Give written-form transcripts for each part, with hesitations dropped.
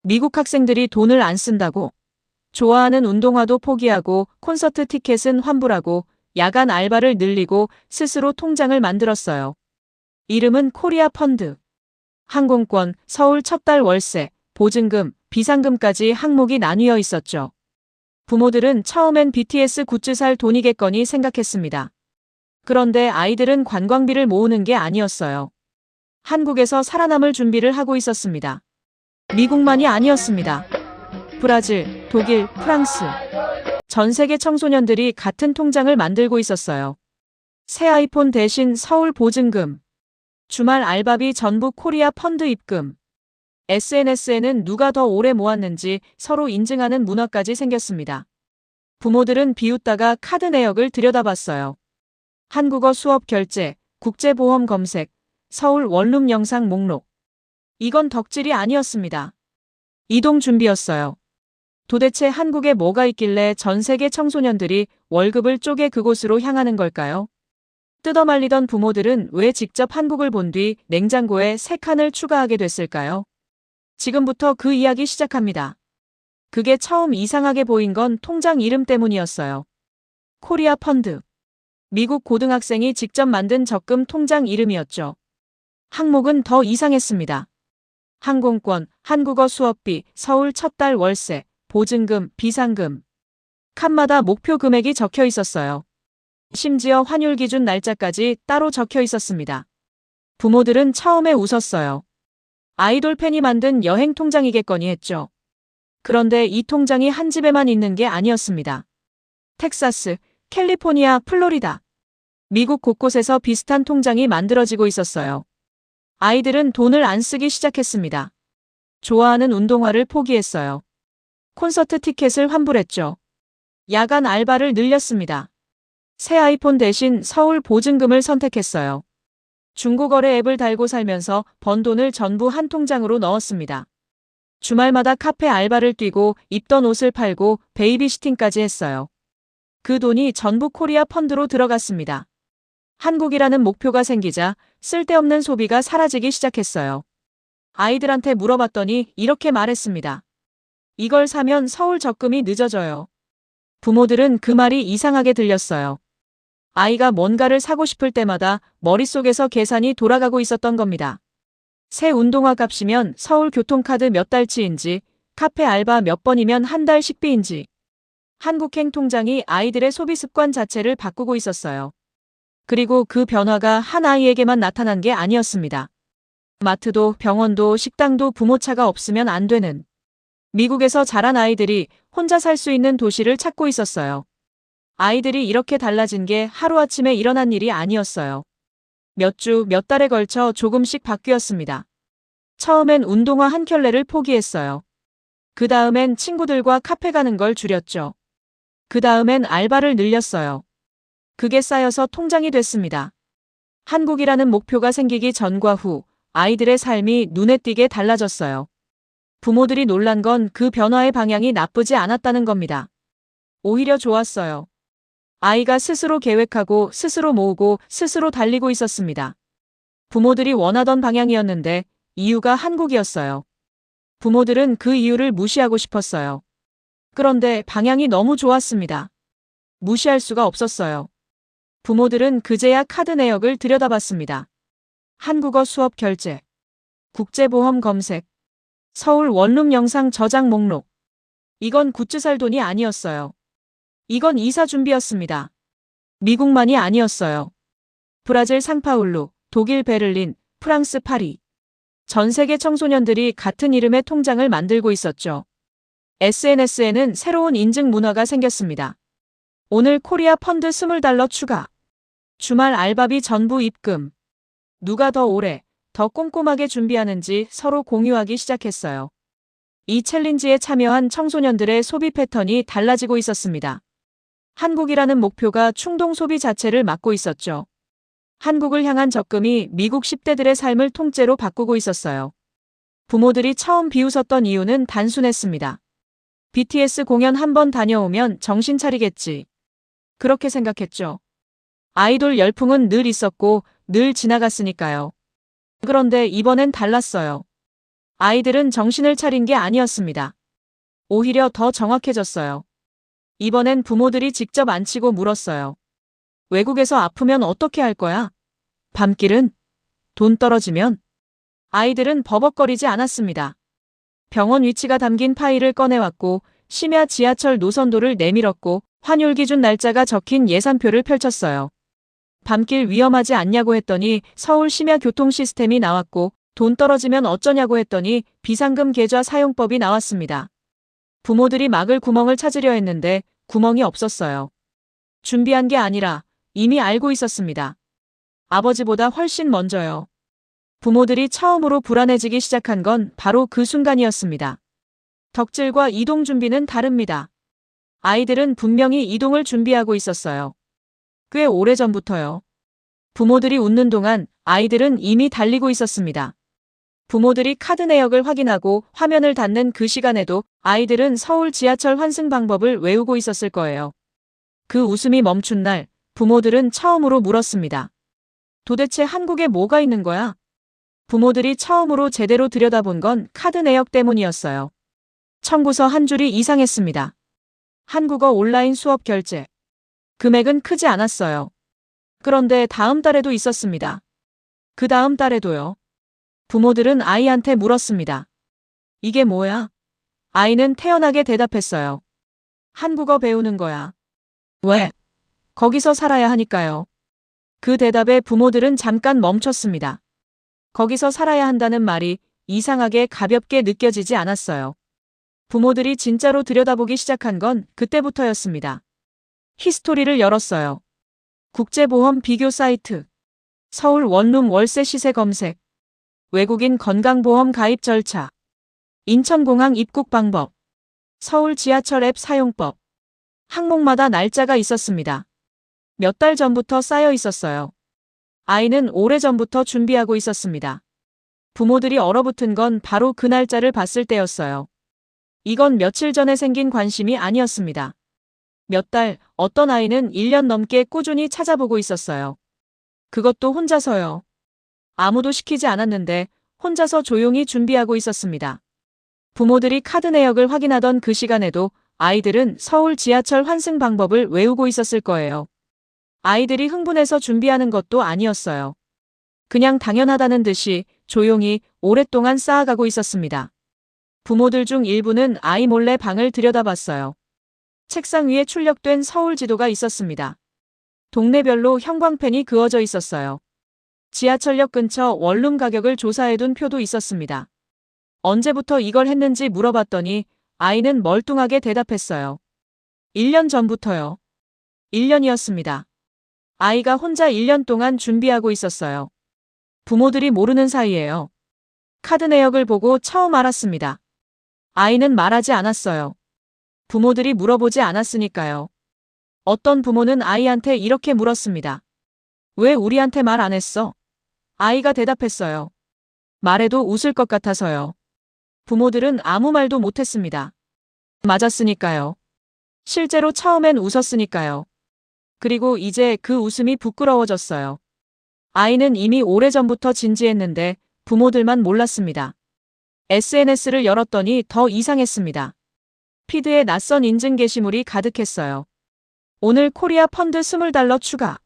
미국 학생들이 돈을 안 쓴다고 좋아하는 운동화도 포기하고 콘서트 티켓은 환불하고 야간 알바를 늘리고 스스로 통장을 만들었어요. 이름은 코리아 펀드. 항공권, 서울 첫 달 월세, 보증금, 비상금까지 항목이 나뉘어 있었죠. 부모들은 처음엔 BTS 굿즈 살 돈이겠거니 생각했습니다. 그런데 아이들은 관광비를 모으는 게 아니었어요. 한국에서 살아남을 준비를 하고 있었습니다. 미국만이 아니었습니다. 브라질, 독일, 프랑스. 전 세계 청소년들이 같은 통장을 만들고 있었어요. 새 아이폰 대신 서울 보증금. 주말 알바비 전부 코리아 펀드 입금. SNS에는 누가 더 오래 모았는지 서로 인증하는 문화까지 생겼습니다. 부모들은 비웃다가 카드 내역을 들여다봤어요. 한국어 수업 결제, 국제보험 검색, 서울 원룸 영상 목록. 이건 덕질이 아니었습니다. 이동 준비였어요. 도대체 한국에 뭐가 있길래 전 세계 청소년들이 월급을 쪼개 그곳으로 향하는 걸까요? 뜯어말리던 부모들은 왜 직접 한국을 본 뒤 냉장고에 새 칸을 추가하게 됐을까요? 지금부터 그 이야기 시작합니다. 그게 처음 이상하게 보인 건 통장 이름 때문이었어요. 코리아 펀드. 미국 고등학생이 직접 만든 적금 통장 이름이었죠. 항목은 더 이상했습니다. 항공권, 한국어 수업비, 서울 첫 달 월세, 보증금, 비상금. 칸마다 목표 금액이 적혀 있었어요. 심지어 환율 기준 날짜까지 따로 적혀 있었습니다. 부모들은 처음에 웃었어요. 아이돌 팬이 만든 여행 통장이겠거니 했죠. 그런데 이 통장이 한 집에만 있는 게 아니었습니다. 텍사스, 캘리포니아, 플로리다. 미국 곳곳에서 비슷한 통장이 만들어지고 있었어요. 아이들은 돈을 안 쓰기 시작했습니다. 좋아하는 운동화를 포기했어요. 콘서트 티켓을 환불했죠. 야간 알바를 늘렸습니다. 새 아이폰 대신 서울 보증금을 선택했어요. 중고거래 앱을 달고 살면서 번 돈을 전부 한 통장으로 넣었습니다. 주말마다 카페 알바를 뛰고 입던 옷을 팔고 베이비시팅까지 했어요. 그 돈이 전부 코리아 펀드로 들어갔습니다. 한국이라는 목표가 생기자 쓸데없는 소비가 사라지기 시작했어요. 아이들한테 물어봤더니 이렇게 말했습니다. 이걸 사면 서울 적금이 늦어져요. 부모들은 그 말이 이상하게 들렸어요. 아이가 뭔가를 사고 싶을 때마다 머릿속에서 계산이 돌아가고 있었던 겁니다. 새 운동화 값이면 서울 교통카드 몇 달치인지, 카페 알바 몇 번이면 한 달 식비인지. 한국행 통장이 아이들의 소비 습관 자체를 바꾸고 있었어요. 그리고 그 변화가 한 아이에게만 나타난 게 아니었습니다. 마트도 병원도 식당도 부모차가 없으면 안 되는. 미국에서 자란 아이들이 혼자 살 수 있는 도시를 찾고 있었어요. 아이들이 이렇게 달라진 게 하루아침에 일어난 일이 아니었어요. 몇 주, 몇 달에 걸쳐 조금씩 바뀌었습니다. 처음엔 운동화 한 켤레를 포기했어요. 그 다음엔 친구들과 카페 가는 걸 줄였죠. 그 다음엔 알바를 늘렸어요. 그게 쌓여서 통장이 됐습니다. 한국이라는 목표가 생기기 전과 후 아이들의 삶이 눈에 띄게 달라졌어요. 부모들이 놀란 건 그 변화의 방향이 나쁘지 않았다는 겁니다. 오히려 좋았어요. 아이가 스스로 계획하고 스스로 모으고 스스로 달리고 있었습니다. 부모들이 원하던 방향이었는데 이유가 한국이었어요. 부모들은 그 이유를 무시하고 싶었어요. 그런데 방향이 너무 좋았습니다. 무시할 수가 없었어요. 부모들은 그제야 카드 내역을 들여다봤습니다. 한국어 수업 결제, 국제보험 검색, 서울 원룸 영상 저장 목록. 이건 굿즈 살 돈이 아니었어요. 이건 이사 준비였습니다. 미국만이 아니었어요. 브라질 상파울루, 독일 베를린, 프랑스 파리. 전 세계 청소년들이 같은 이름의 통장을 만들고 있었죠. SNS에는 새로운 인증 문화가 생겼습니다. 오늘 코리아 펀드 $20 추가. 주말 알바비 전부 입금. 누가 더 오래, 더 꼼꼼하게 준비하는지 서로 공유하기 시작했어요. 이 챌린지에 참여한 청소년들의 소비 패턴이 달라지고 있었습니다. 한국이라는 목표가 충동 소비 자체를 막고 있었죠. 한국을 향한 적금이 미국 10대들의 삶을 통째로 바꾸고 있었어요. 부모들이 처음 비웃었던 이유는 단순했습니다. BTS 공연 한 번 다녀오면 정신 차리겠지. 그렇게 생각했죠. 아이돌 열풍은 늘 있었고 늘 지나갔으니까요. 그런데 이번엔 달랐어요. 아이들은 정신을 차린 게 아니었습니다. 오히려 더 정확해졌어요. 이번엔 부모들이 직접 앉히고 물었어요. 외국에서 아프면 어떻게 할 거야? 밤길은? 돈 떨어지면? 아이들은 버벅거리지 않았습니다. 병원 위치가 담긴 파일을 꺼내왔고 심야 지하철 노선도를 내밀었고 환율 기준 날짜가 적힌 예산표를 펼쳤어요. 밤길 위험하지 않냐고 했더니 서울 심야 교통 시스템이 나왔고 돈 떨어지면 어쩌냐고 했더니 비상금 계좌 사용법이 나왔습니다. 부모들이 막을 구멍을 찾으려 했는데 구멍이 없었어요. 준비한 게 아니라 이미 알고 있었습니다. 아버지보다 훨씬 먼저요. 부모들이 처음으로 불안해지기 시작한 건 바로 그 순간이었습니다. 덕질과 이동 준비는 다릅니다. 아이들은 분명히 이동을 준비하고 있었어요. 꽤 오래전부터요. 부모들이 웃는 동안 아이들은 이미 달리고 있었습니다. 부모들이 카드 내역을 확인하고 화면을 닫는 그 시간에도 아이들은 서울 지하철 환승 방법을 외우고 있었을 거예요. 그 웃음이 멈춘 날 부모들은 처음으로 물었습니다. 도대체 한국에 뭐가 있는 거야? 부모들이 처음으로 제대로 들여다본 건 카드 내역 때문이었어요. 청구서 한 줄이 이상했습니다. 한국어 온라인 수업 결제. 금액은 크지 않았어요. 그런데 다음 달에도 있었습니다. 그 다음 달에도요. 부모들은 아이한테 물었습니다. 이게 뭐야? 아이는 태연하게 대답했어요. 한국어 배우는 거야. 왜? 거기서 살아야 하니까요. 그 대답에 부모들은 잠깐 멈췄습니다. 거기서 살아야 한다는 말이 이상하게 가볍게 느껴지지 않았어요. 부모들이 진짜로 들여다보기 시작한 건 그때부터였습니다. 히스토리를 열었어요. 국제보험 비교 사이트. 서울 원룸 월세 시세 검색. 외국인 건강보험 가입 절차. 인천공항 입국 방법. 서울 지하철 앱 사용법. 항목마다 날짜가 있었습니다. 몇 달 전부터 쌓여 있었어요. 아이는 오래전부터 준비하고 있었습니다. 부모들이 얼어붙은 건 바로 그 날짜를 봤을 때였어요. 이건 며칠 전에 생긴 관심이 아니었습니다. 몇 달, 어떤 아이는 1년 넘게 꾸준히 찾아보고 있었어요. 그것도 혼자서요. 아무도 시키지 않았는데 혼자서 조용히 준비하고 있었습니다. 부모들이 카드 내역을 확인하던 그 시간에도 아이들은 서울 지하철 환승 방법을 외우고 있었을 거예요. 아이들이 흥분해서 준비하는 것도 아니었어요. 그냥 당연하다는 듯이 조용히 오랫동안 쌓아가고 있었습니다. 부모들 중 일부는 아이 몰래 방을 들여다봤어요. 책상 위에 출력된 서울 지도가 있었습니다. 동네별로 형광펜이 그어져 있었어요. 지하철역 근처 원룸 가격을 조사해둔 표도 있었습니다. 언제부터 이걸 했는지 물어봤더니 아이는 멀뚱하게 대답했어요. 1년 전부터요. 1년이었습니다. 아이가 혼자 1년 동안 준비하고 있었어요. 부모들이 모르는 사이에요. 카드 내역을 보고 처음 알았습니다. 아이는 말하지 않았어요. 부모들이 물어보지 않았으니까요. 어떤 부모는 아이한테 이렇게 물었습니다. 왜 우리한테 말 안 했어? 아이가 대답했어요. 말해도 웃을 것 같아서요. 부모들은 아무 말도 못했습니다. 맞았으니까요. 실제로 처음엔 웃었으니까요. 그리고 이제 그 웃음이 부끄러워졌어요. 아이는 이미 오래전부터 진지했는데 부모들만 몰랐습니다. SNS를 열었더니 더 이상했습니다. 피드에 낯선 인증 게시물이 가득했어요. 오늘 코리아 펀드 $20 추가.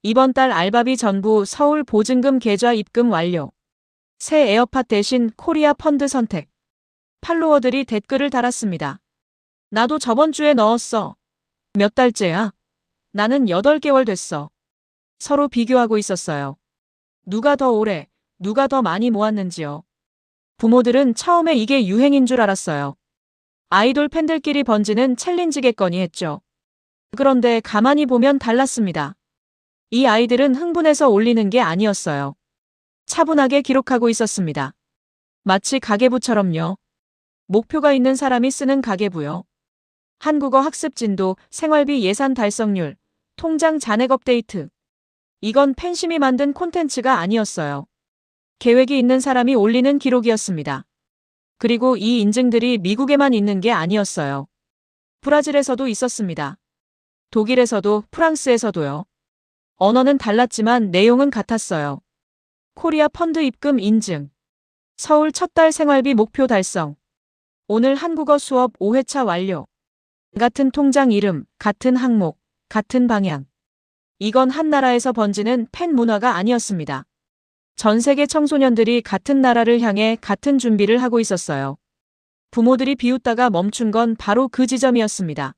이번 달 알바비 전부 서울 보증금 계좌 입금 완료. 새 에어팟 대신 코리아 펀드 선택. 팔로워들이 댓글을 달았습니다. 나도 저번 주에 넣었어. 몇 달째야? 나는 8개월 됐어. 서로 비교하고 있었어요. 누가 더 오래, 누가 더 많이 모았는지요. 부모들은 처음에 이게 유행인 줄 알았어요. 아이돌 팬들끼리 번지는 챌린지겠거니 했죠. 그런데 가만히 보면 달랐습니다. 이 아이들은 흥분해서 올리는 게 아니었어요. 차분하게 기록하고 있었습니다. 마치 가계부처럼요. 목표가 있는 사람이 쓰는 가계부요. 한국어 학습 진도, 생활비 예산 달성률, 통장 잔액 업데이트. 이건 팬심이 만든 콘텐츠가 아니었어요. 계획이 있는 사람이 올리는 기록이었습니다. 그리고 이 인증들이 미국에만 있는 게 아니었어요. 브라질에서도 있었습니다. 독일에서도 프랑스에서도요. 언어는 달랐지만 내용은 같았어요. 코리아 펀드 입금 인증. 서울 첫 달 생활비 목표 달성. 오늘 한국어 수업 5회차 완료. 같은 통장 이름, 같은 항목, 같은 방향. 이건 한 나라에서 번지는 팬 문화가 아니었습니다. 전 세계 청소년들이 같은 나라를 향해 같은 준비를 하고 있었어요. 부모들이 비웃다가 멈춘 건 바로 그 지점이었습니다.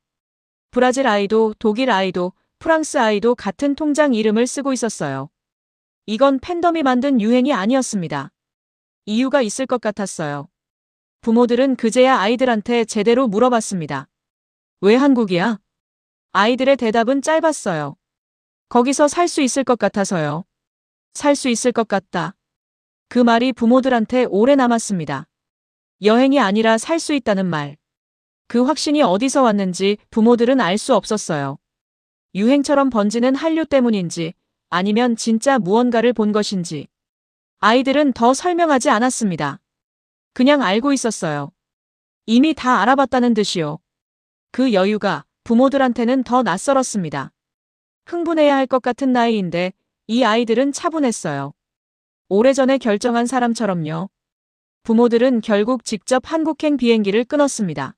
브라질 아이도, 독일 아이도, 프랑스 아이도 같은 통장 이름을 쓰고 있었어요. 이건 팬덤이 만든 유행이 아니었습니다. 이유가 있을 것 같았어요. 부모들은 그제야 아이들한테 제대로 물어봤습니다. 왜 한국이야? 아이들의 대답은 짧았어요. 거기서 살 수 있을 것 같아서요. 살 수 있을 것 같다. 그 말이 부모들한테 오래 남았습니다. 여행이 아니라 살 수 있다는 말. 그 확신이 어디서 왔는지 부모들은 알 수 없었어요. 유행처럼 번지는 한류 때문인지 아니면 진짜 무언가를 본 것인지. 아이들은 더 설명하지 않았습니다. 그냥 알고 있었어요. 이미 다 알아봤다는 듯이요. 그 여유가 부모들한테는 더 낯설었습니다. 흥분해야 할 것 같은 나이인데 이 아이들은 차분했어요. 오래전에 결정한 사람처럼요. 부모들은 결국 직접 한국행 비행기를 끊었습니다.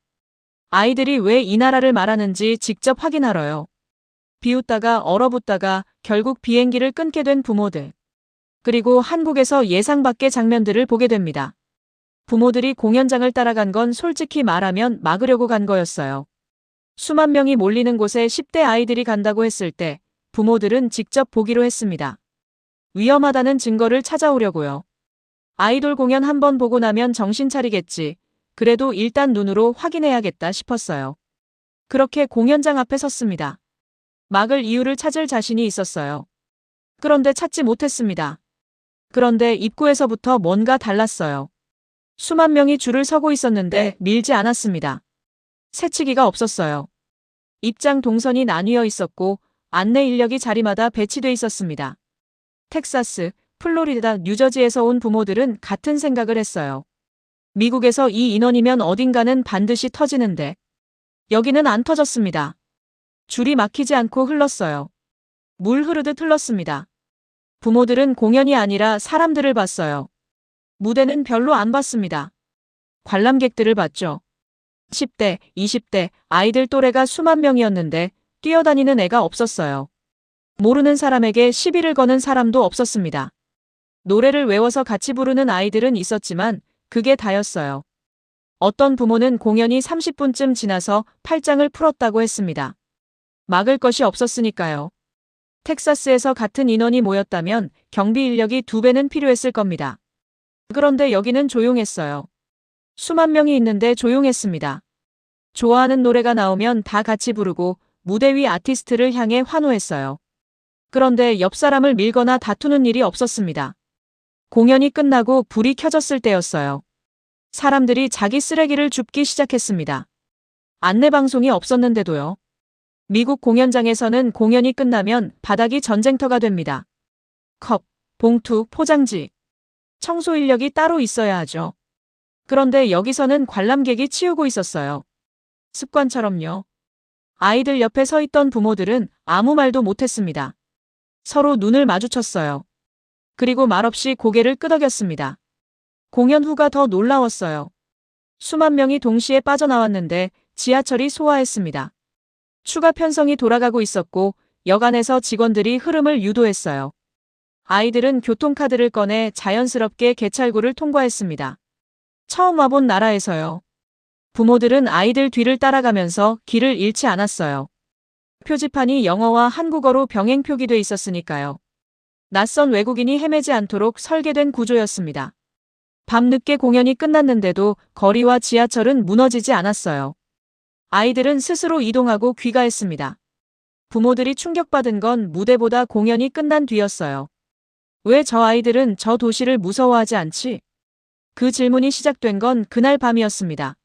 아이들이 왜 이 나라를 말하는지 직접 확인하러요. 비웃다가 얼어붙다가 결국 비행기를 끊게 된 부모들. 그리고 한국에서 예상 밖의 장면들을 보게 됩니다. 부모들이 공연장을 따라간 건 솔직히 말하면 막으려고 간 거였어요. 수만 명이 몰리는 곳에 10대 아이들이 간다고 했을 때 부모들은 직접 보기로 했습니다. 위험하다는 증거를 찾아오려고요. 아이돌 공연 한번 보고 나면 정신 차리겠지. 그래도 일단 눈으로 확인해야겠다 싶었어요. 그렇게 공연장 앞에 섰습니다. 막을 이유를 찾을 자신이 있었어요. 그런데 찾지 못했습니다. 그런데 입구에서부터 뭔가 달랐어요. 수만 명이 줄을 서고 있었는데 밀지 않았습니다. 새치기가 없었어요. 입장 동선이 나뉘어 있었고 안내 인력이 자리마다 배치돼 있었습니다. 텍사스, 플로리다, 뉴저지에서 온 부모들은 같은 생각을 했어요. 미국에서 이 인원이면 어딘가는 반드시 터지는데 여기는 안 터졌습니다. 줄이 막히지 않고 흘렀어요. 물 흐르듯 흘렀습니다. 부모들은 공연이 아니라 사람들을 봤어요. 무대는 별로 안 봤습니다. 관람객들을 봤죠. 10대, 20대, 아이들 또래가 수만 명이었는데 뛰어다니는 애가 없었어요. 모르는 사람에게 시비를 거는 사람도 없었습니다. 노래를 외워서 같이 부르는 아이들은 있었지만 그게 다였어요. 어떤 부모는 공연이 30분쯤 지나서 팔짱을 풀었다고 했습니다. 막을 것이 없었으니까요. 텍사스에서 같은 인원이 모였다면 경비 인력이 2배는 필요했을 겁니다. 그런데 여기는 조용했어요. 수만 명이 있는데 조용했습니다. 좋아하는 노래가 나오면 다 같이 부르고 무대 위 아티스트를 향해 환호했어요. 그런데 옆 사람을 밀거나 다투는 일이 없었습니다. 공연이 끝나고 불이 켜졌을 때였어요. 사람들이 자기 쓰레기를 줍기 시작했습니다. 안내방송이 없었는데도요. 미국 공연장에서는 공연이 끝나면 바닥이 전쟁터가 됩니다. 컵, 봉투, 포장지. 청소 인력이 따로 있어야 하죠. 그런데 여기서는 관람객이 치우고 있었어요. 습관처럼요. 아이들 옆에 서 있던 부모들은 아무 말도 못했습니다. 서로 눈을 마주쳤어요. 그리고 말없이 고개를 끄덕였습니다. 공연 후가 더 놀라웠어요. 수만 명이 동시에 빠져나왔는데 지하철이 소화했습니다. 추가 편성이 돌아가고 있었고 역 안에서 직원들이 흐름을 유도했어요. 아이들은 교통카드를 꺼내 자연스럽게 개찰구를 통과했습니다. 처음 와본 나라에서요. 부모들은 아이들 뒤를 따라가면서 길을 잃지 않았어요. 표지판이 영어와 한국어로 병행 표기돼 있었으니까요. 낯선 외국인이 헤매지 않도록 설계된 구조였습니다. 밤늦게 공연이 끝났는데도 거리와 지하철은 무너지지 않았어요. 아이들은 스스로 이동하고 귀가했습니다. 부모들이 충격받은 건 무대보다 공연이 끝난 뒤였어요. 왜 저 아이들은 저 도시를 무서워하지 않지? 그 질문이 시작된 건 그날 밤이었습니다.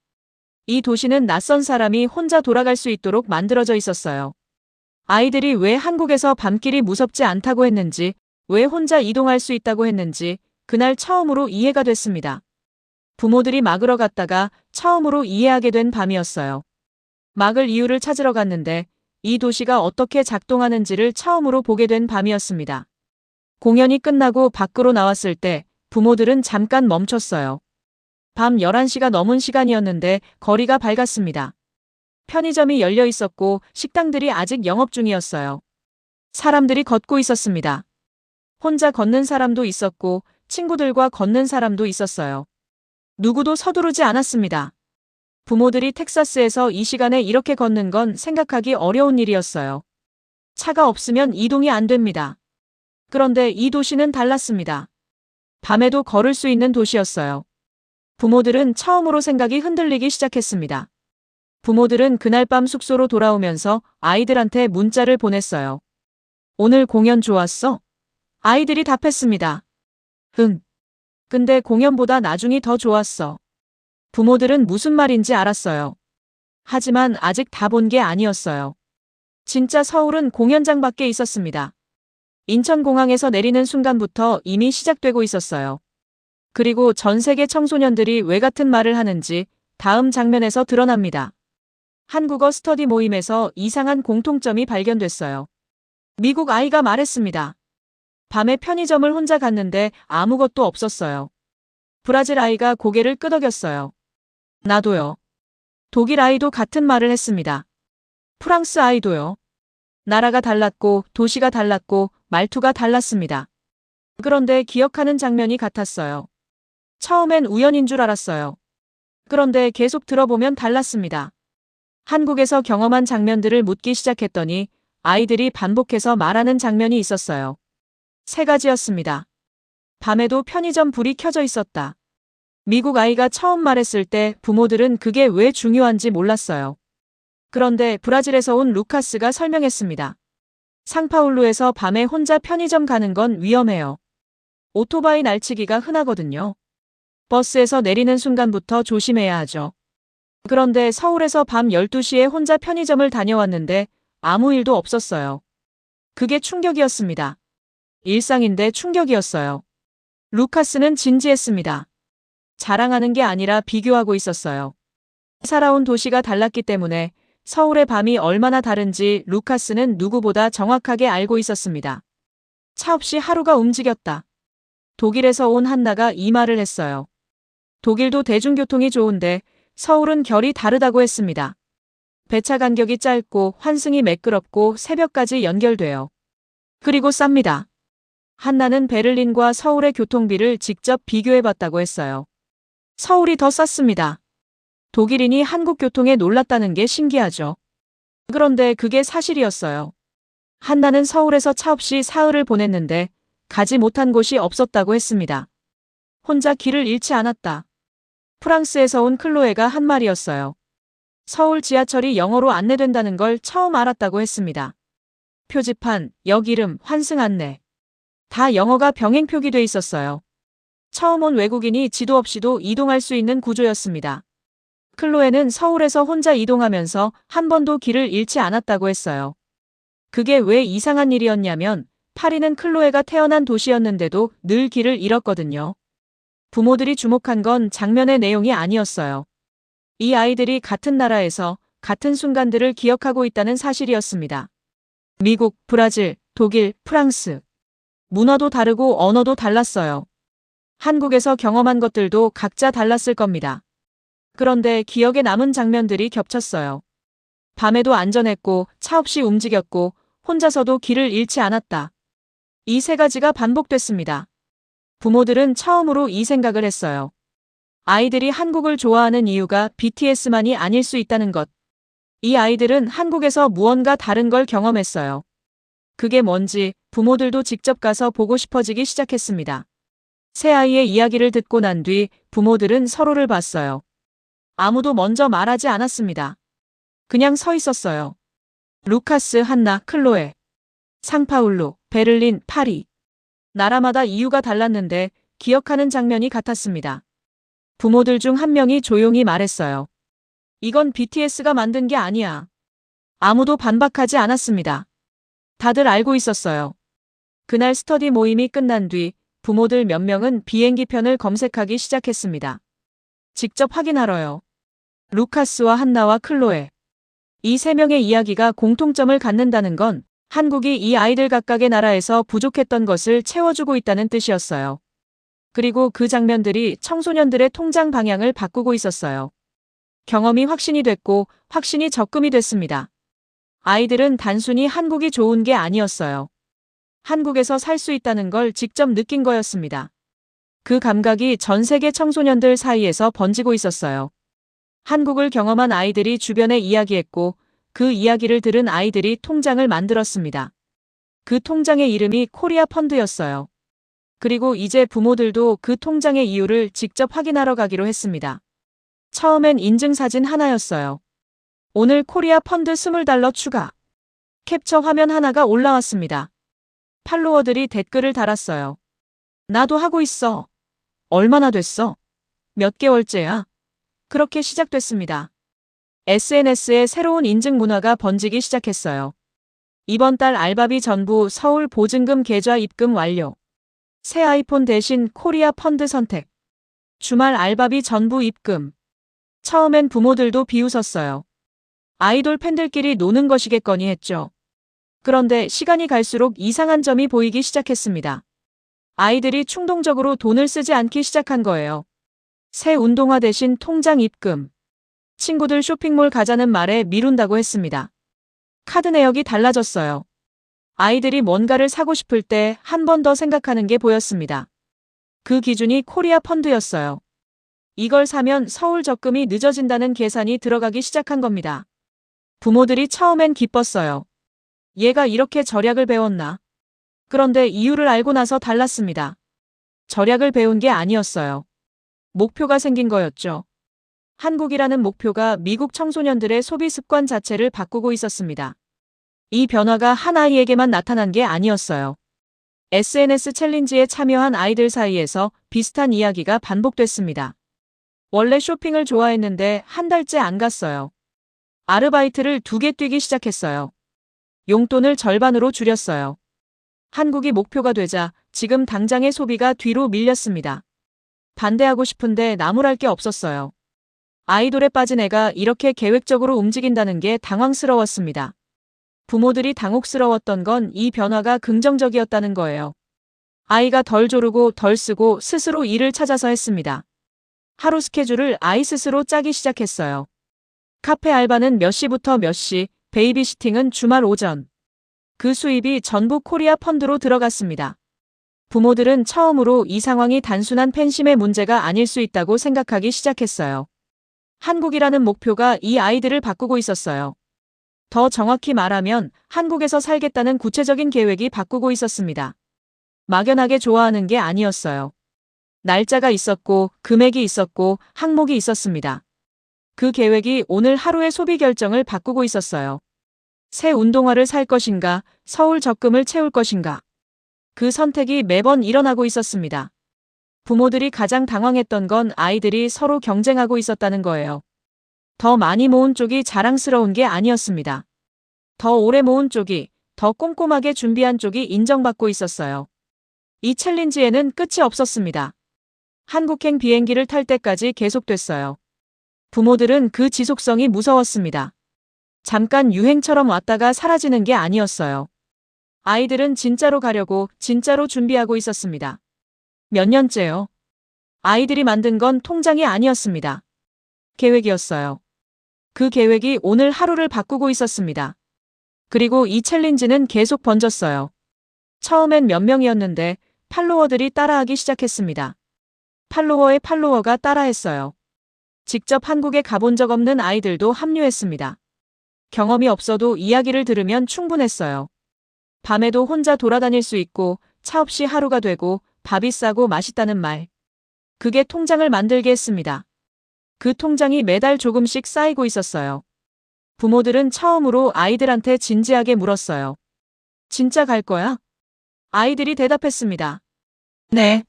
이 도시는 낯선 사람이 혼자 돌아갈 수 있도록 만들어져 있었어요. 아이들이 왜 한국에서 밤길이 무섭지 않다고 했는지, 왜 혼자 이동할 수 있다고 했는지 그날 처음으로 이해가 됐습니다. 부모들이 막으러 갔다가 처음으로 이해하게 된 밤이었어요. 막을 이유를 찾으러 갔는데 이 도시가 어떻게 작동하는지를 처음으로 보게 된 밤이었습니다. 공연이 끝나고 밖으로 나왔을 때 부모들은 잠깐 멈췄어요. 밤 11시가 넘은 시간이었는데 거리가 밝았습니다. 편의점이 열려 있었고 식당들이 아직 영업 중이었어요. 사람들이 걷고 있었습니다. 혼자 걷는 사람도 있었고 친구들과 걷는 사람도 있었어요. 누구도 서두르지 않았습니다. 부모들이 텍사스에서 이 시간에 이렇게 걷는 건 생각하기 어려운 일이었어요. 차가 없으면 이동이 안 됩니다. 그런데 이 도시는 달랐습니다. 밤에도 걸을 수 있는 도시였어요. 부모들은 처음으로 생각이 흔들리기 시작했습니다. 부모들은 그날 밤 숙소로 돌아오면서 아이들한테 문자를 보냈어요. 오늘 공연 좋았어? 아이들이 답했습니다. 응. 근데 공연보다 나중이 더 좋았어. 부모들은 무슨 말인지 알았어요. 하지만 아직 다 본 게 아니었어요. 진짜 서울은 공연장 밖에 있었습니다. 인천공항에서 내리는 순간부터 이미 시작되고 있었어요. 그리고 전 세계 청소년들이 왜 같은 말을 하는지 다음 장면에서 드러납니다. 한국어 스터디 모임에서 이상한 공통점이 발견됐어요. 미국 아이가 말했습니다. 밤에 편의점을 혼자 갔는데 아무것도 없었어요. 브라질 아이가 고개를 끄덕였어요. 나도요. 독일 아이도 같은 말을 했습니다. 프랑스 아이도요. 나라가 달랐고 도시가 달랐고 말투가 달랐습니다. 그런데 기억하는 장면이 같았어요. 처음엔 우연인 줄 알았어요. 그런데 계속 들어보면 달랐습니다. 한국에서 경험한 장면들을 묻기 시작했더니 아이들이 반복해서 말하는 장면이 있었어요. 3가지였습니다. 밤에도 편의점 불이 켜져 있었다. 미국 아이가 처음 말했을 때 부모들은 그게 왜 중요한지 몰랐어요. 그런데 브라질에서 온 루카스가 설명했습니다. 상파울루에서 밤에 혼자 편의점 가는 건 위험해요. 오토바이 날치기가 흔하거든요. 버스에서 내리는 순간부터 조심해야 하죠. 그런데 서울에서 밤 12시에 혼자 편의점을 다녀왔는데 아무 일도 없었어요. 그게 충격이었습니다. 일상인데 충격이었어요. 루카스는 진지했습니다. 자랑하는 게 아니라 비교하고 있었어요. 살아온 도시가 달랐기 때문에 서울의 밤이 얼마나 다른지 루카스는 누구보다 정확하게 알고 있었습니다. 차 없이 하루가 움직였다. 독일에서 온 한나가 이 말을 했어요. 독일도 대중교통이 좋은데 서울은 결이 다르다고 했습니다. 배차 간격이 짧고 환승이 매끄럽고 새벽까지 연결돼요. 그리고 쌉니다. 한나는 베를린과 서울의 교통비를 직접 비교해봤다고 했어요. 서울이 더 쌌습니다. 독일인이 한국 교통에 놀랐다는 게 신기하죠. 그런데 그게 사실이었어요. 한나는 서울에서 차 없이 사흘을 보냈는데 가지 못한 곳이 없었다고 했습니다. 혼자 길을 잃지 않았다. 프랑스에서 온 클로에가 한 말이었어요. 서울 지하철이 영어로 안내된다는 걸 처음 알았다고 했습니다. 표지판, 역 이름, 환승 안내. 다 영어가 병행 표기돼 있었어요. 처음 온 외국인이 지도 없이도 이동할 수 있는 구조였습니다. 클로에는 서울에서 혼자 이동하면서 한 번도 길을 잃지 않았다고 했어요. 그게 왜 이상한 일이었냐면 파리는 클로에가 태어난 도시였는데도 늘 길을 잃었거든요. 부모들이 주목한 건 장면의 내용이 아니었어요. 이 아이들이 같은 나라에서 같은 순간들을 기억하고 있다는 사실이었습니다. 미국, 브라질, 독일, 프랑스. 문화도 다르고 언어도 달랐어요. 한국에서 경험한 것들도 각자 달랐을 겁니다. 그런데 기억에 남은 장면들이 겹쳤어요. 밤에도 안전했고 차 없이 움직였고 혼자서도 길을 잃지 않았다. 이 3가지가 반복됐습니다. 부모들은 처음으로 이 생각을 했어요. 아이들이 한국을 좋아하는 이유가 BTS만이 아닐 수 있다는 것. 이 아이들은 한국에서 무언가 다른 걸 경험했어요. 그게 뭔지 부모들도 직접 가서 보고 싶어지기 시작했습니다. 새 아이의 이야기를 듣고 난 뒤 부모들은 서로를 봤어요. 아무도 먼저 말하지 않았습니다. 그냥 서 있었어요. 루카스, 한나, 클로에. 상파울루, 베를린, 파리. 나라마다 이유가 달랐는데 기억하는 장면이 같았습니다. 부모들 중 한 명이 조용히 말했어요. 이건 BTS가 만든 게 아니야. 아무도 반박하지 않았습니다. 다들 알고 있었어요. 그날 스터디 모임이 끝난 뒤 부모들 몇 명은 비행기 편을 검색하기 시작했습니다. 직접 확인하러요. 루카스와 한나와 클로에. 이 3명의 이야기가 공통점을 갖는다는 건 한국이 이 아이들 각각의 나라에서 부족했던 것을 채워주고 있다는 뜻이었어요. 그리고 그 장면들이 청소년들의 통장 방향을 바꾸고 있었어요. 경험이 확신이 됐고 확신이 적금이 됐습니다. 아이들은 단순히 한국이 좋은 게 아니었어요. 한국에서 살 수 있다는 걸 직접 느낀 거였습니다. 그 감각이 전 세계 청소년들 사이에서 번지고 있었어요. 한국을 경험한 아이들이 주변에 이야기했고 그 이야기를 들은 아이들이 통장을 만들었습니다. 그 통장의 이름이 코리아 펀드였어요. 그리고 이제 부모들도 그 통장의 이유를 직접 확인하러 가기로 했습니다. 처음엔 인증사진 하나였어요. 오늘 코리아 펀드 $20 추가. 캡처 화면 하나가 올라왔습니다. 팔로워들이 댓글을 달았어요. 나도 하고 있어. 얼마나 됐어? 몇 개월째야? 그렇게 시작됐습니다. SNS에 새로운 인증 문화가 번지기 시작했어요. 이번 달 알바비 전부 서울 보증금 계좌 입금 완료. 새 아이폰 대신 코리아 펀드 선택. 주말 알바비 전부 입금. 처음엔 부모들도 비웃었어요. 아이돌 팬들끼리 노는 것이겠거니 했죠. 그런데 시간이 갈수록 이상한 점이 보이기 시작했습니다. 아이들이 충동적으로 돈을 쓰지 않기 시작한 거예요. 새 운동화 대신 통장 입금. 친구들 쇼핑몰 가자는 말에 미룬다고 했습니다. 카드 내역이 달라졌어요. 아이들이 뭔가를 사고 싶을 때 한 번 더 생각하는 게 보였습니다. 그 기준이 코리아 펀드였어요. 이걸 사면 서울 적금이 늦어진다는 계산이 들어가기 시작한 겁니다. 부모들이 처음엔 기뻤어요. 얘가 이렇게 절약을 배웠나? 그런데 이유를 알고 나서 달랐습니다. 절약을 배운 게 아니었어요. 목표가 생긴 거였죠. 한국이라는 목표가 미국 청소년들의 소비 습관 자체를 바꾸고 있었습니다. 이 변화가 한 아이에게만 나타난 게 아니었어요. SNS 챌린지에 참여한 아이들 사이에서 비슷한 이야기가 반복됐습니다. 원래 쇼핑을 좋아했는데 한 달째 안 갔어요. 아르바이트를 2개 뛰기 시작했어요. 용돈을 절반으로 줄였어요. 한국이 목표가 되자 지금 당장의 소비가 뒤로 밀렸습니다. 반대하고 싶은데 나무랄 게 없었어요. 아이돌에 빠진 애가 이렇게 계획적으로 움직인다는 게 당황스러웠습니다. 부모들이 당혹스러웠던 건 이 변화가 긍정적이었다는 거예요. 아이가 덜 조르고 덜 쓰고 스스로 일을 찾아서 했습니다. 하루 스케줄을 아이 스스로 짜기 시작했어요. 카페 알바는 몇 시부터 몇 시, 베이비시팅은 주말 오전. 그 수입이 전부 코리아 펀드로 들어갔습니다. 부모들은 처음으로 이 상황이 단순한 팬심의 문제가 아닐 수 있다고 생각하기 시작했어요. 한국이라는 목표가 이 아이들을 바꾸고 있었어요. 더 정확히 말하면 한국에서 살겠다는 구체적인 계획이 바꾸고 있었습니다. 막연하게 좋아하는 게 아니었어요. 날짜가 있었고 금액이 있었고 항목이 있었습니다. 그 계획이 오늘 하루의 소비 결정을 바꾸고 있었어요. 새 운동화를 살 것인가, 서울 적금을 채울 것인가. 그 선택이 매번 일어나고 있었습니다. 부모들이 가장 당황했던 건 아이들이 서로 경쟁하고 있었다는 거예요. 더 많이 모은 쪽이 자랑스러운 게 아니었습니다. 더 오래 모은 쪽이, 더 꼼꼼하게 준비한 쪽이 인정받고 있었어요. 이 챌린지에는 끝이 없었습니다. 한국행 비행기를 탈 때까지 계속됐어요. 부모들은 그 지속성이 무서웠습니다. 잠깐 유행처럼 왔다가 사라지는 게 아니었어요. 아이들은 진짜로 가려고 진짜로 준비하고 있었습니다. 몇 년째요? 아이들이 만든 건 통장이 아니었습니다. 계획이었어요. 그 계획이 오늘 하루를 바꾸고 있었습니다. 그리고 이 챌린지는 계속 번졌어요. 처음엔 몇 명이었는데 팔로워들이 따라하기 시작했습니다. 팔로워의 팔로워가 따라했어요. 직접 한국에 가본 적 없는 아이들도 합류했습니다. 경험이 없어도 이야기를 들으면 충분했어요. 밤에도 혼자 돌아다닐 수 있고 차 없이 하루가 되고 밥이 싸고 맛있다는 말. 그게 통장을 만들게 했습니다. 그 통장이 매달 조금씩 쌓이고 있었어요. 부모들은 처음으로 아이들한테 진지하게 물었어요. 진짜 갈 거야? 아이들이 대답했습니다. 네.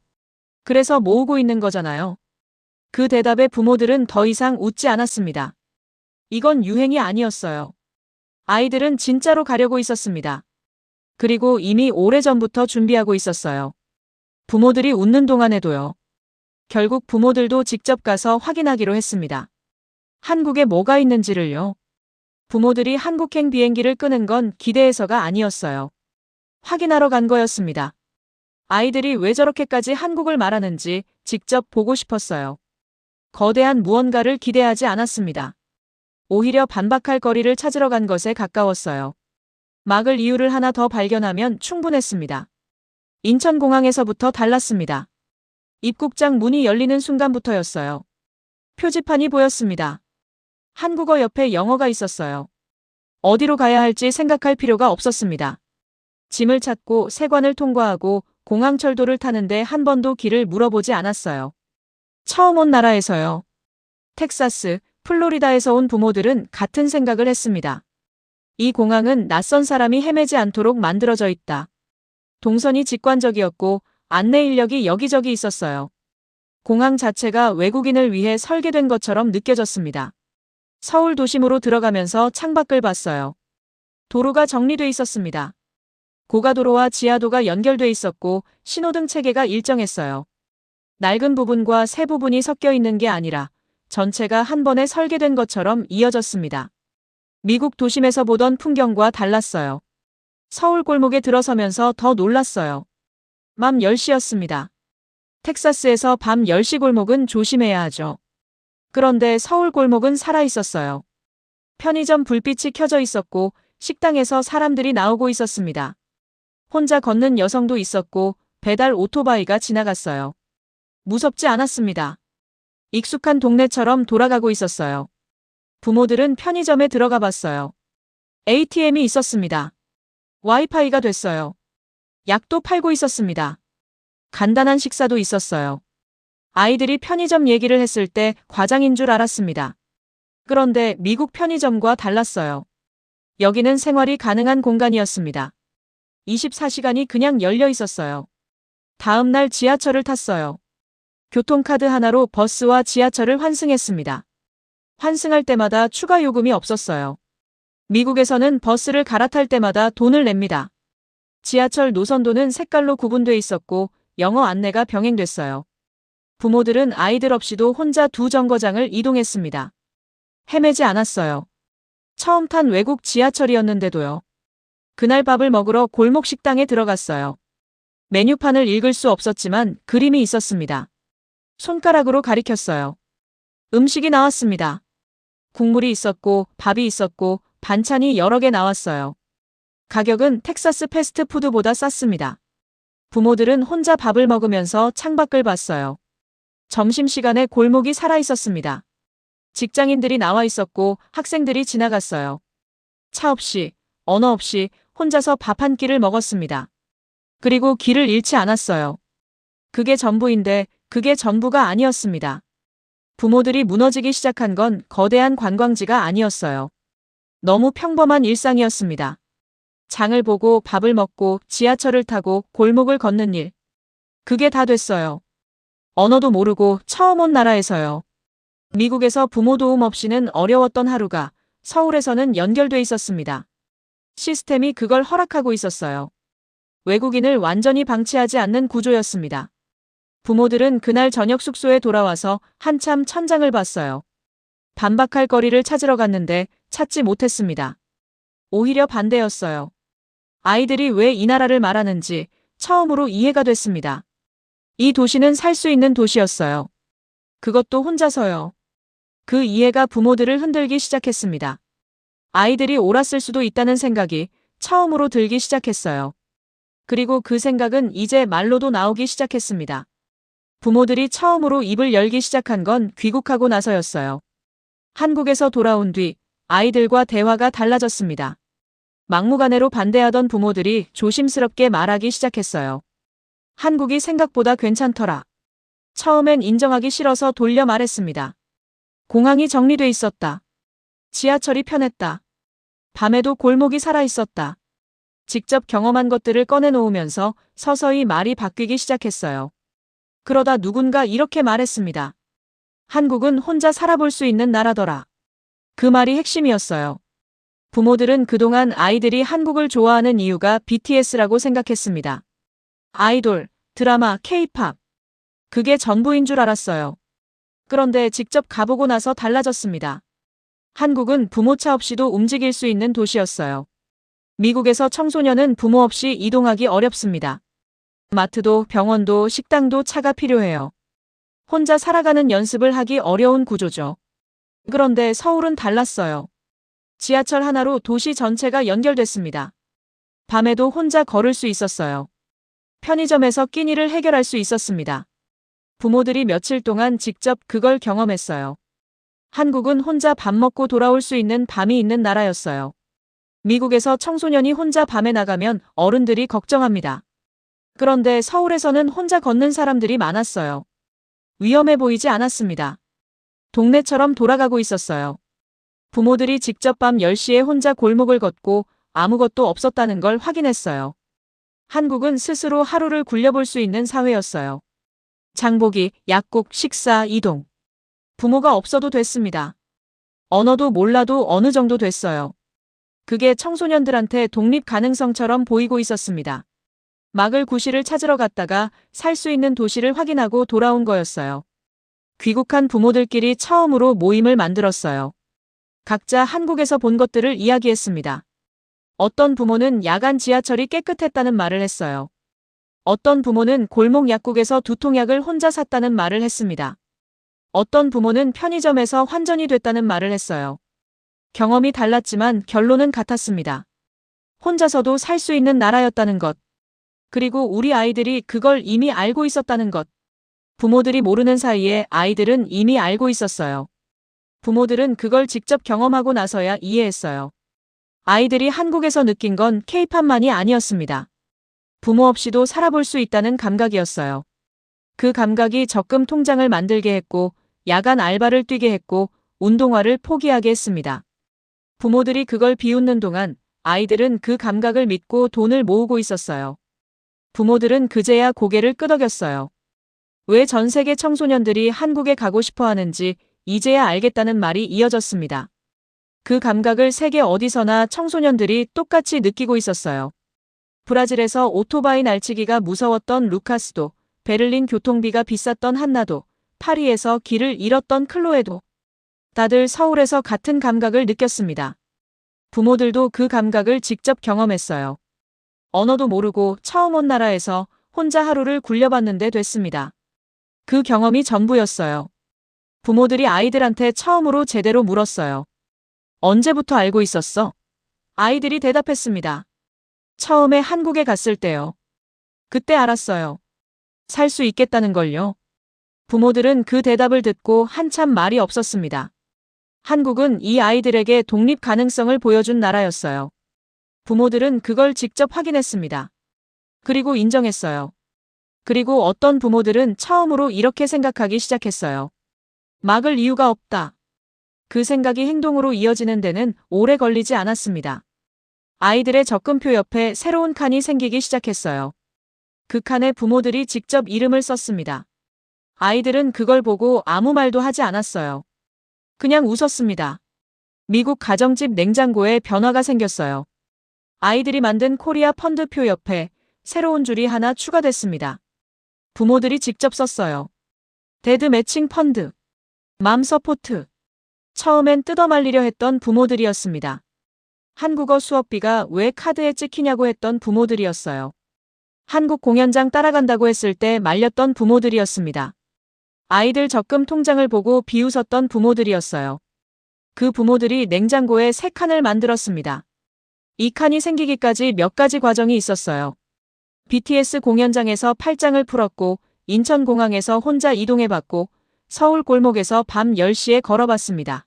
그래서 모으고 있는 거잖아요. 그 대답에 부모들은 더 이상 웃지 않았습니다. 이건 유행이 아니었어요. 아이들은 진짜로 가려고 있었습니다. 그리고 이미 오래전부터 준비하고 있었어요. 부모들이 웃는 동안에도요. 결국 부모들도 직접 가서 확인하기로 했습니다. 한국에 뭐가 있는지를요. 부모들이 한국행 비행기를 끄는 건 기대해서가 아니었어요. 확인하러 간 거였습니다. 아이들이 왜 저렇게까지 한국을 말하는지 직접 보고 싶었어요. 거대한 무언가를 기대하지 않았습니다. 오히려 반박할 거리를 찾으러 간 것에 가까웠어요. 막을 이유를 하나 더 발견하면 충분했습니다. 인천공항에서부터 달랐습니다. 입국장 문이 열리는 순간부터였어요. 표지판이 보였습니다. 한국어 옆에 영어가 있었어요. 어디로 가야 할지 생각할 필요가 없었습니다. 짐을 찾고 세관을 통과하고 공항철도를 타는데 한 번도 길을 물어보지 않았어요. 처음 온 나라에서요. 텍사스, 플로리다에서 온 부모들은 같은 생각을 했습니다. 이 공항은 낯선 사람이 헤매지 않도록 만들어져 있다. 동선이 직관적이었고 안내 인력이 여기저기 있었어요. 공항 자체가 외국인을 위해 설계된 것처럼 느껴졌습니다. 서울 도심으로 들어가면서 창밖을 봤어요. 도로가 정리돼 있었습니다. 고가도로와 지하도가 연결돼 있었고 신호등 체계가 일정했어요. 낡은 부분과 새 부분이 섞여 있는 게 아니라 전체가 한 번에 설계된 것처럼 이어졌습니다. 미국 도심에서 보던 풍경과 달랐어요. 서울 골목에 들어서면서 더 놀랐어요. 밤 10시였습니다. 텍사스에서 밤 10시 골목은 조심해야 하죠. 그런데 서울 골목은 살아있었어요. 편의점 불빛이 켜져 있었고 식당에서 사람들이 나오고 있었습니다. 혼자 걷는 여성도 있었고 배달 오토바이가 지나갔어요. 무섭지 않았습니다. 익숙한 동네처럼 돌아가고 있었어요. 부모들은 편의점에 들어가 봤어요. ATM이 있었습니다. 와이파이가 됐어요. 약도 팔고 있었습니다. 간단한 식사도 있었어요. 아이들이 편의점 얘기를 했을 때 과장인 줄 알았습니다. 그런데 미국 편의점과 달랐어요. 여기는 생활이 가능한 공간이었습니다. 24시간이 그냥 열려 있었어요. 다음 날 지하철을 탔어요. 교통카드 하나로 버스와 지하철을 환승했습니다. 환승할 때마다 추가 요금이 없었어요. 미국에서는 버스를 갈아탈 때마다 돈을 냅니다. 지하철 노선도는 색깔로 구분돼 있었고 영어 안내가 병행됐어요. 부모들은 아이들 없이도 혼자 두 정거장을 이동했습니다. 헤매지 않았어요. 처음 탄 외국 지하철이었는데도요. 그날 밥을 먹으러 골목 식당에 들어갔어요. 메뉴판을 읽을 수 없었지만 그림이 있었습니다. 손가락으로 가리켰어요. 음식이 나왔습니다. 국물이 있었고 밥이 있었고 반찬이 여러 개 나왔어요. 가격은 텍사스 패스트푸드보다 쌌습니다. 부모들은 혼자 밥을 먹으면서 창밖을 봤어요. 점심시간에 골목이 살아있었습니다. 직장인들이 나와 있었고 학생들이 지나갔어요. 차 없이, 언어 없이 혼자서 밥 한 끼를 먹었습니다. 그리고 길을 잃지 않았어요. 그게 전부인데 그게 전부가 아니었습니다. 부모들이 무너지기 시작한 건 거대한 관광지가 아니었어요. 너무 평범한 일상이었습니다. 장을 보고 밥을 먹고 지하철을 타고 골목을 걷는 일. 그게 다 됐어요. 언어도 모르고 처음 온 나라에서요. 미국에서 부모 도움 없이는 어려웠던 하루가 서울에서는 연결돼 있었습니다. 시스템이 그걸 허락하고 있었어요. 외국인을 완전히 방치하지 않는 구조였습니다. 부모들은 그날 저녁 숙소에 돌아와서 한참 천장을 봤어요. 반박할 거리를 찾으러 갔는데 찾지 못했습니다. 오히려 반대였어요. 아이들이 왜 이 나라를 말하는지 처음으로 이해가 됐습니다. 이 도시는 살 수 있는 도시였어요. 그것도 혼자서요. 그 이해가 부모들을 흔들기 시작했습니다. 아이들이 옳았을 수도 있다는 생각이 처음으로 들기 시작했어요. 그리고 그 생각은 이제 말로도 나오기 시작했습니다. 부모들이 처음으로 입을 열기 시작한 건 귀국하고 나서였어요. 한국에서 돌아온 뒤 아이들과 대화가 달라졌습니다. 막무가내로 반대하던 부모들이 조심스럽게 말하기 시작했어요. 한국이 생각보다 괜찮더라. 처음엔 인정하기 싫어서 돌려 말했습니다. 공항이 정리돼 있었다. 지하철이 편했다. 밤에도 골목이 살아있었다. 직접 경험한 것들을 꺼내놓으면서 서서히 말이 바뀌기 시작했어요. 그러다 누군가 이렇게 말했습니다. 한국은 혼자 살아볼 수 있는 나라더라. 그 말이 핵심이었어요. 부모들은 그동안 아이들이 한국을 좋아하는 이유가 BTS라고 생각했습니다. 아이돌, 드라마, K-팝. 그게 전부인 줄 알았어요. 그런데 직접 가보고 나서 달라졌습니다. 한국은 부모차 없이도 움직일 수 있는 도시였어요. 미국에서 청소년은 부모 없이 이동하기 어렵습니다. 마트도 병원도 식당도 차가 필요해요. 혼자 살아가는 연습을 하기 어려운 구조죠. 그런데 서울은 달랐어요. 지하철 하나로 도시 전체가 연결됐습니다. 밤에도 혼자 걸을 수 있었어요. 편의점에서 끼니를 해결할 수 있었습니다. 부모들이 며칠 동안 직접 그걸 경험했어요. 한국은 혼자 밥 먹고 돌아올 수 있는 밤이 있는 나라였어요. 미국에서 청소년이 혼자 밤에 나가면 어른들이 걱정합니다. 그런데 서울에서는 혼자 걷는 사람들이 많았어요. 위험해 보이지 않았습니다. 동네처럼 돌아가고 있었어요. 부모들이 직접 밤 10시에 혼자 골목을 걷고 아무것도 없었다는 걸 확인했어요. 한국은 스스로 하루를 굴려볼 수 있는 사회였어요. 장보기, 약국, 식사, 이동. 부모가 없어도 됐습니다. 언어도 몰라도 어느 정도 됐어요. 그게 청소년들한테 독립 가능성처럼 보이고 있었습니다. 막을 구실을 찾으러 갔다가 살 수 있는 도시를 확인하고 돌아온 거였어요. 귀국한 부모들끼리 처음으로 모임을 만들었어요. 각자 한국에서 본 것들을 이야기했습니다. 어떤 부모는 야간 지하철이 깨끗했다는 말을 했어요. 어떤 부모는 골목 약국에서 두통약을 혼자 샀다는 말을 했습니다. 어떤 부모는 편의점에서 환전이 됐다는 말을 했어요. 경험이 달랐지만 결론은 같았습니다. 혼자서도 살 수 있는 나라였다는 것. 그리고 우리 아이들이 그걸 이미 알고 있었다는 것. 부모들이 모르는 사이에 아이들은 이미 알고 있었어요. 부모들은 그걸 직접 경험하고 나서야 이해했어요. 아이들이 한국에서 느낀 건 K-팝만이 아니었습니다. 부모 없이도 살아볼 수 있다는 감각이었어요. 그 감각이 적금 통장을 만들게 했고, 야간 알바를 뛰게 했고, 운동화를 포기하게 했습니다. 부모들이 그걸 비웃는 동안 아이들은 그 감각을 믿고 돈을 모으고 있었어요. 부모들은 그제야 고개를 끄덕였어요. 왜 전 세계 청소년들이 한국에 가고 싶어 하는지 이제야 알겠다는 말이 이어졌습니다. 그 감각을 세계 어디서나 청소년들이 똑같이 느끼고 있었어요. 브라질에서 오토바이 날치기가 무서웠던 루카스도, 베를린 교통비가 비쌌던 한나도, 파리에서 길을 잃었던 클로에도 다들 서울에서 같은 감각을 느꼈습니다. 부모들도 그 감각을 직접 경험했어요. 언어도 모르고 처음 온 나라에서 혼자 하루를 굴려봤는데 됐습니다. 그 경험이 전부였어요. 부모들이 아이들한테 처음으로 제대로 물었어요. 언제부터 알고 있었어? 아이들이 대답했습니다. 처음에 한국에 갔을 때요. 그때 알았어요. 살 수 있겠다는 걸요. 부모들은 그 대답을 듣고 한참 말이 없었습니다. 한국은 이 아이들에게 독립 가능성을 보여준 나라였어요. 부모들은 그걸 직접 확인했습니다. 그리고 인정했어요. 그리고 어떤 부모들은 처음으로 이렇게 생각하기 시작했어요. 막을 이유가 없다. 그 생각이 행동으로 이어지는 데는 오래 걸리지 않았습니다. 아이들의 적금표 옆에 새로운 칸이 생기기 시작했어요. 그 칸에 부모들이 직접 이름을 썼습니다. 아이들은 그걸 보고 아무 말도 하지 않았어요. 그냥 웃었습니다. 미국 가정집 냉장고에 변화가 생겼어요. 아이들이 만든 코리아 펀드표 옆에 새로운 줄이 하나 추가됐습니다. 부모들이 직접 썼어요. 데드 매칭 펀드, 맘 서포트. 처음엔 뜯어말리려 했던 부모들이었습니다. 한국어 수업비가 왜 카드에 찍히냐고 했던 부모들이었어요. 한국 공연장 따라간다고 했을 때 말렸던 부모들이었습니다. 아이들 적금 통장을 보고 비웃었던 부모들이었어요. 그 부모들이 냉장고에 새 칸을 만들었습니다. 이 칸이 생기기까지 몇 가지 과정이 있었어요. BTS 공연장에서 팔짱을 풀었고, 인천공항에서 혼자 이동해봤고, 서울 골목에서 밤 10시에 걸어봤습니다.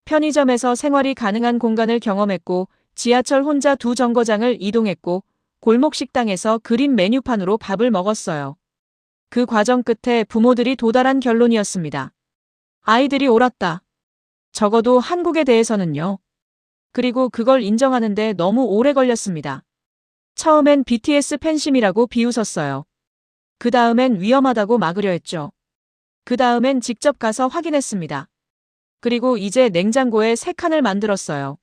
편의점에서 생활이 가능한 공간을 경험했고, 지하철 혼자 두 정거장을 이동했고, 골목 식당에서 그림 메뉴판으로 밥을 먹었어요. 그 과정 끝에 부모들이 도달한 결론이었습니다. 아이들이 옳았다. 적어도 한국에 대해서는요. 그리고 그걸 인정하는데 너무 오래 걸렸습니다. 처음엔 BTS 팬심이라고 비웃었어요. 그 다음엔 위험하다고 막으려 했죠. 그 다음엔 직접 가서 확인했습니다. 그리고 이제 냉장고에 새 칸을 만들었어요.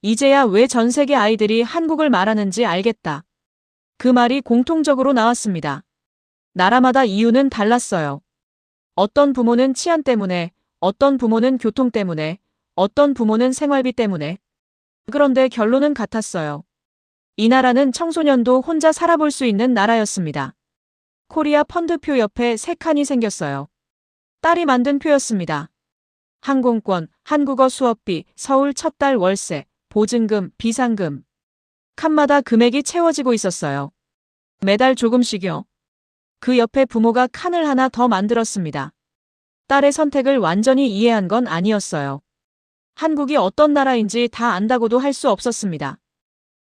이제야 왜 전 세계 아이들이 한국을 말하는지 알겠다. 그 말이 공통적으로 나왔습니다. 나라마다 이유는 달랐어요. 어떤 부모는 치안 때문에, 어떤 부모는 교통 때문에, 어떤 부모는 생활비 때문에. 그런데 결론은 같았어요. 이 나라는 청소년도 혼자 살아볼 수 있는 나라였습니다. 코리아 펀드표 옆에 3칸이 생겼어요. 딸이 만든 표였습니다. 항공권, 한국어 수업비, 서울 첫 달 월세, 보증금, 비상금. 칸마다 금액이 채워지고 있었어요. 매달 조금씩요. 그 옆에 부모가 칸을 하나 더 만들었습니다. 딸의 선택을 완전히 이해한 건 아니었어요. 한국이 어떤 나라인지 다 안다고도 할 수 없었습니다.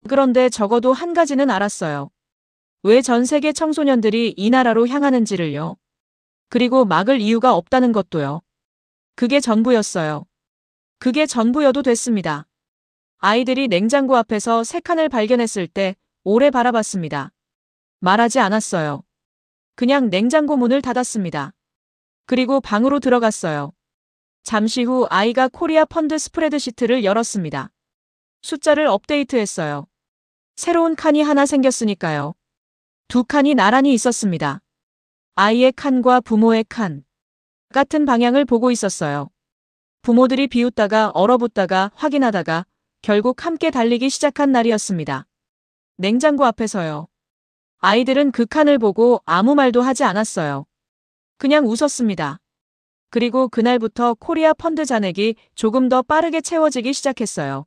그런데 적어도 한 가지는 알았어요. 왜 전 세계 청소년들이 이 나라로 향하는지를요. 그리고 막을 이유가 없다는 것도요. 그게 전부였어요. 그게 전부여도 됐습니다. 아이들이 냉장고 앞에서 3칸을 발견했을 때 오래 바라봤습니다. 말하지 않았어요. 그냥 냉장고 문을 닫았습니다. 그리고 방으로 들어갔어요. 잠시 후 아이가 코리아 펀드 스프레드시트를 열었습니다. 숫자를 업데이트했어요. 새로운 칸이 하나 생겼으니까요. 2칸이 나란히 있었습니다. 아이의 칸과 부모의 칸. 같은 방향을 보고 있었어요. 부모들이 비웃다가 얼어붙다가 확인하다가 결국 함께 달리기 시작한 날이었습니다. 냉장고 앞에서요. 아이들은 그 칸을 보고 아무 말도 하지 않았어요. 그냥 웃었습니다. 그리고 그날부터 코리아 펀드 잔액이 조금 더 빠르게 채워지기 시작했어요.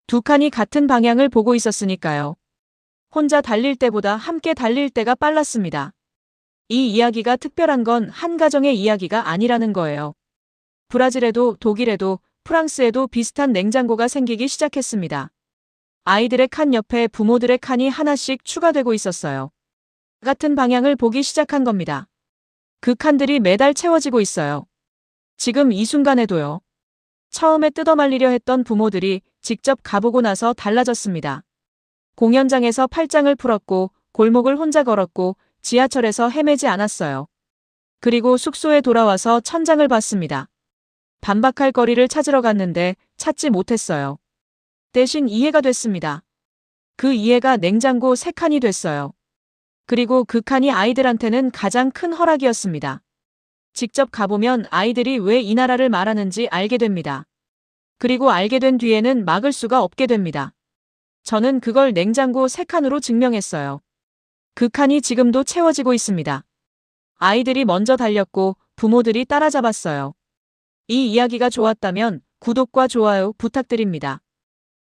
2칸이 같은 방향을 보고 있었으니까요. 혼자 달릴 때보다 함께 달릴 때가 빨랐습니다. 이 이야기가 특별한 건 한 가정의 이야기가 아니라는 거예요. 브라질에도 독일에도 프랑스에도 비슷한 냉장고가 생기기 시작했습니다. 아이들의 칸 옆에 부모들의 칸이 하나씩 추가되고 있었어요. 같은 방향을 보기 시작한 겁니다. 그 칸들이 매달 채워지고 있어요. 지금 이 순간에도요. 처음에 뜯어말리려 했던 부모들이 직접 가보고 나서 달라졌습니다. 공연장에서 팔짱을 풀었고 골목을 혼자 걸었고 지하철에서 헤매지 않았어요. 그리고 숙소에 돌아와서 천장을 봤습니다. 반박할 거리를 찾으러 갔는데 찾지 못했어요. 대신 이해가 됐습니다. 그 이해가 냉장고 3칸이 됐어요. 그리고 그 칸이 아이들한테는 가장 큰 허락이었습니다. 직접 가보면 아이들이 왜 이 나라를 말하는지 알게 됩니다. 그리고 알게 된 뒤에는 막을 수가 없게 됩니다. 저는 그걸 냉장고 3칸으로 증명했어요. 그 칸이 지금도 채워지고 있습니다. 아이들이 먼저 달렸고 부모들이 따라잡았어요. 이 이야기가 좋았다면 구독과 좋아요 부탁드립니다.